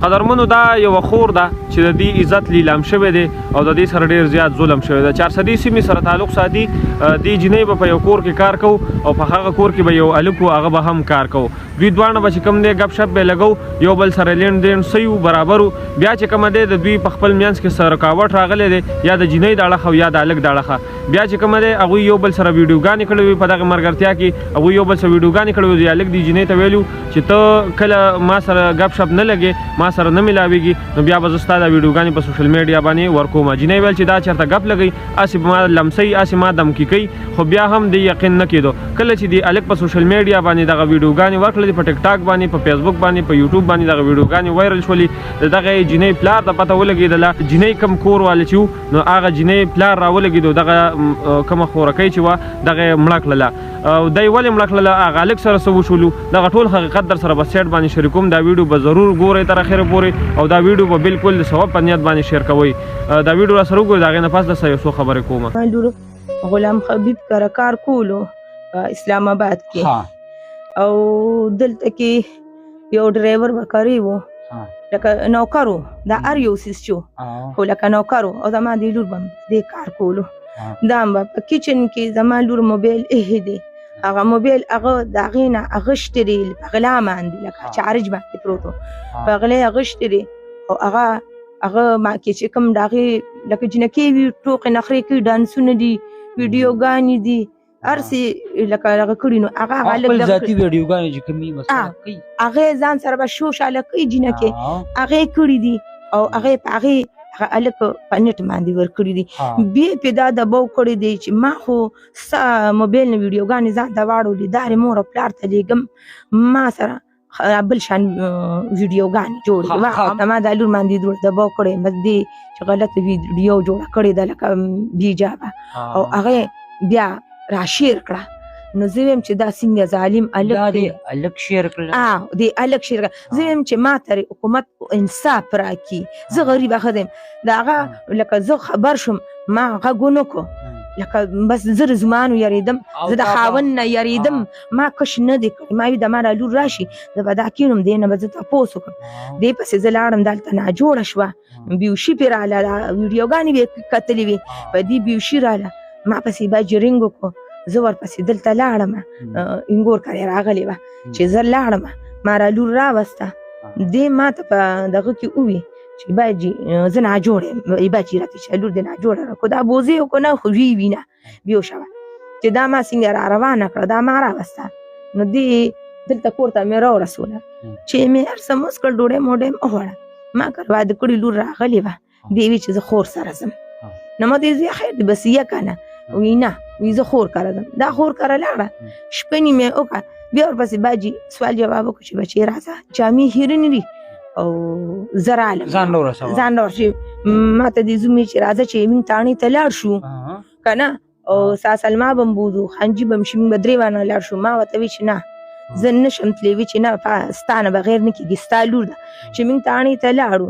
قدرمنو دا یو خور ده چې د دې عزت لیلام شوی دی او د دې سره ډېر زیات ظلم شوی دی. 400 سیمې سره تعلق ساتي. دې جینۍ به په یو کور کې کار کوو او په هغه کور کې به یو هلک و هغه به هم کار کوو. دوی دواړه به چې کوم دی ګپ شپ به لګو، یو بل سره لین دین صحیح برابر و. بیا چې کومه دی د دوی په خپل منځ کې څه رکاوټ راغلی دی، یا د جینۍ د اړخه او یا د هلک د اړخه، بیا چې کومه دی هغوی یو بل سره ویډیوګانې کړې وي. په دغه ملګرتیا کې هغوی یو بل سره ویډیوګانې کړې وي. د هلک دې جینۍ ته ویلي چې ته کله ما سره ګپ شپ نه لګې، ما سره نه ملاویږي، نو بیا به زه ستا دا ویډیوګانې په سوشل میډیا باندې ورکوم. جینۍ ویل چې دا چېرته ګپ لګوي، هسې به ما لمسوي، هسې ما دمکي کوي. خو بیا هم دې یقین نه کېدو. کله چې دې هلک په سوشل میډیا باندې دغه ویډیوګانې ورکړلې، په ټیک ټاک باندې، په فیسبوک باندې، په یوټیوب باندې دغه ویډیوګانې وایرل شولې، د دغه جینۍ پلار ته پته ولګېدله. جینۍ کوم کور والا چې و، نو هغه جینۍ پلار راولګېدو، دغه کومه خورکۍ چې وه دغه یې مړه کړله. او دی ولې مړه کړله؟ هغه هلک سره څه وشولو، دغه ټول حقیقت در سره په سیټ باندې شریکوم. دا ویډیو به ضرور ګورئ تر اخره پورې، او دا ویډیو به بالکل د ثواب په نیت باندې شیر کوئ. دا ویډیو را سره وګورئ، د هغې نه پس درسره یو څو خبرې کومه. غلام حبیب کره کار کولو په اسلام آباد کې، او دلته کې یو ډرایور به کاری و، لکه نوکر و، دا هر یو څیز چې خو لکه نوکر و. او زما دې لور به دې کار کولو. دا به په کچن کې زما لور موبایل ایښی دی، هغه موبایل هغه د هغې نه اغوښتی دی، په غلا باندې لکه چارج باندې پروت و، په غلا یې اغوښتی دی. او هغه ما کې چې کوم د هغې لکه جنکۍ وي، ټوقې نخرې کوي، ډانسونه دي، ویډیوګانې دي، هر څه لکه هغه کړي. نو هغه خپل ذاتي ویډیوګانې چې کومې مثلا کوي، هغې ځان سره به شوشاله کوي جنکۍ، هغې کړي دي. او هغې په هغې هغه هلک په نېټ باندې ورکړي دي. بیا پې دا دباو کړی دی چې ما خو ستا موبایل نه ویډیوګانې ځان ته واړولې، دا یې مور او پلار ته لیږم، ما سره بل شان ویډیوګانې جوړې. ما دا لور باندې دباو کړی، بس دې چې غلطه ویډیو جوړه کړې ده لکه بیجابه، او هغې بیا راشیر کړه. نو زه ویم چې دا څنګه ظالم هلک دی، هلک شیر کړل، دی هلک شیر کړه. زه ویم چې ما ته حکومت انصاف راکړي، زه غریبه ښځه یم. د هغه لکه زه خبر شوم، ما غږ ونه کړو، لکه بس زه د زمانو یریدم، زه د خاوند نه یریدم، ما کش نه دی کړی. ما وي د ما را لور راشي، زه به دا کینم، دې نه به زه تپوس وکړم. دې پسې زه لاړم، دلته ناجوړه شوه، بیوشي پې راله، ویډیوګانې به کتلې وې، په دې بیوشي راله. ما پسې باجي رنګ وکړو، زه ورپسې دلته لاړم، انګور کرې راغلې وه چې زه لاړم، ما را لور راوسته. دې ما ته په دغه کې ووي چې باجي زه ناجوړه یم، باجي راته چې لور دې ناجوړه راکړو. دا بوزې وکړو نه، خو وی وي نه بیوشه وه چې دا ما څنګه را روانه کړه، دا ما راوسته. نو دې دلته کور ته مې راورسوله، چې مې هر څه موس کړ، ډوډۍ موډۍ مې وخوړه. ما که واده کړې لور راغلې وه، دې وی چې زه خور سره ځم. نو ما دې زه خیر دې بس یه که نه، وی نه، وی زه خور کره ځم. دا خور کره لاړه، شپه نیمه وکړه. بیا ورپسې باجي سوال جواب وکړو چې بچې راځه، جامې هیرې نه دي، او زه رالم، ځان راورسوه، ځان راورسوي. ما ته دې زوم چې راځه چې موږ تاڼې ته لاړ شو که نه، او ساسلما به م بوځو، خانجي به م شي، موږ به درې وانه لاړ شو. ما ورته وی چې نه، زه نه شم تللی. وی چې نه، ستا نه بغیر نه کېږي، ستا لور ده. چې موږ تاڼې ته لاړو،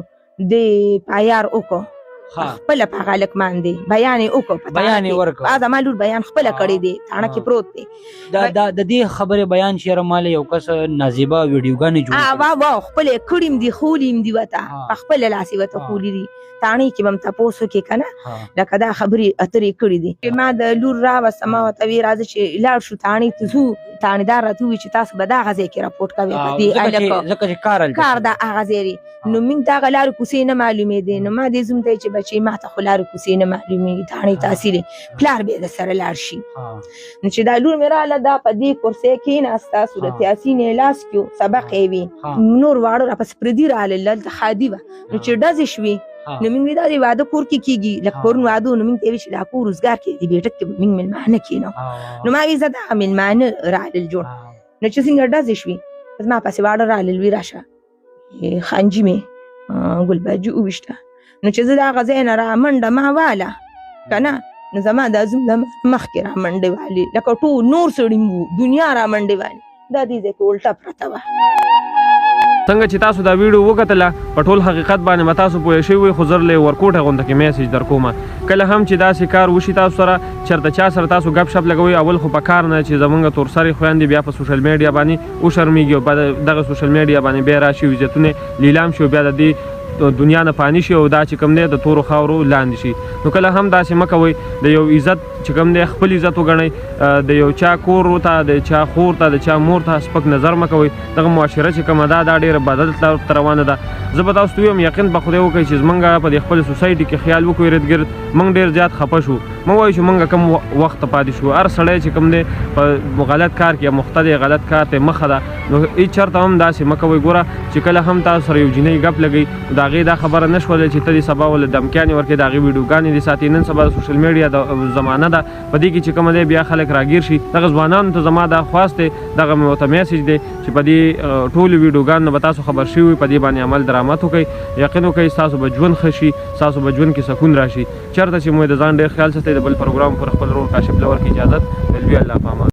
دې پایار وکړو، خپله په هغه هلک باندې بیان یې وکړو، بیان یې ورکړ. زما لور بیان خپله کړی دی، تاڼه کې پروت دی. د دې خبرې بیان چې یاره ماله یو کس نازیبه ویډیوګانې جوړې کړې، واه خپله یې کړي م دي، خولي م دي ورته، په خپله لاس یې ورته خولي دي. تاڼې کې به م تپوس وکړې که نه، لکه دا خبرې اترې کړي دي. ما د لور راوسته، ما ورته ویې راځه چې لاړ شو تاڼې ته ځو. تاڼېدار راته ووایي چې تاسو به دغه ځای کې راپورټ کوئ، ځکه چې کار دا هغه ځای دی. نو موږ دغه لارې کوڅې نه معلومېدې. نو ما دې زوم ته چې بچې ما ته خو لارې کوڅې نه معلومېږي، تاڼې تحصیل پلار بیا د سره لاړ شي. نو چې دا لور مې راله، دا په دې کرسۍ کېناسته، صورت یاسین یې لاس کې سبق یې وي، نور واړه راپسې پردي رالل، دلته خادي وه. نو چې ډزې شوې، نو موږ وی دا د واده کور کې کېږي، لکه پرون واده و. نو موږ ته یې ویل چې دا کور روزګار کې د بیټک کې به موږ مېلمانه کېنو. نو ما وی زه دغه مېلمانه رالل جوړ. نو چې څنګه ډزې شوې، بس ما پسې واړه رالل، وی راشه خانجي مې ګل باجي وویشته. نو چې زه د هغه ځای نه را منډه ما واله که نه، نو زما دا زوم د مخکې را منډې والې، لکه ټول نور سړي وو، دنیا را منډې والې. دا دې ځای کې الټه پرته وه. څنګه چې تاسو دا ویډیو وکتله په ټول حقیقت باندې به تاسو پوه شوي خو زر له ورکوټه غونډه کې میسج در کومه کله هم چې داسې کار وشي تاسو سره چېرته چا سره تاسو ګپ شپ لګوئ اول خو په کار نه چې زمونږ تورسرې خویندې بیا په سوشل میډیا باندې وشرمېږي او په دغه سوشل میډیا باندې بیا راشي عزتونه لیلام شي او بیا د دې دنیا نه پانی شي او دا چې کوم دی د تورو خاورو لاندې شي نو کله هم داسې مه کوئ د یو عزت چې کوم دی خپل عزت وګڼئ د یو چا کور ته د چا خور ته د چا مور ته سپک نظر مه کوئ دغه معاشره چې کومه ده دا ډېره بدل طرف ته روانه ده زه به تاسو ته ویم یقین به خدای وکړي چې زمونږ په دې خپل سوسایټي کې خیال وکړو ارد ګرد موږ ډېر زیات خفه شو مه وایو چې موږ کم وخت پاتې شو هر سړی چې کوم دی په غلط کار کې مخته دی غلط کار ته مخه ده نو هېڅ چېرته هم داسې مه کوئ ګوره چې کله هم تاسو سره یو جینۍ ګپ لګئ د هغې دا خبره نه شوله چې ته دې سبا ول دمکیانې ورکړې د هغې ویډیوګانې دې ساتي نن سبا د سوشل میډیا د زمانه ده په دې کې چې کومه دی بیا خلک راګیر شي دغه ځوانانو ته زما دا خواست دی دغه مې ورته میسج دی چې په دې ټولو ویډیوګانو نه به تاسو خبر شوي په دې باندې عمل درآمد وکړئ یقین وکړئ ستاسو به ژوند ښه شي ستاسو به ژوند کې سکون راشي چېرته چې مو د ځان ډېر خیال ساتئ د بل پروګرام پر خپل رول کاشف لور کې اجازت الوی الله په امان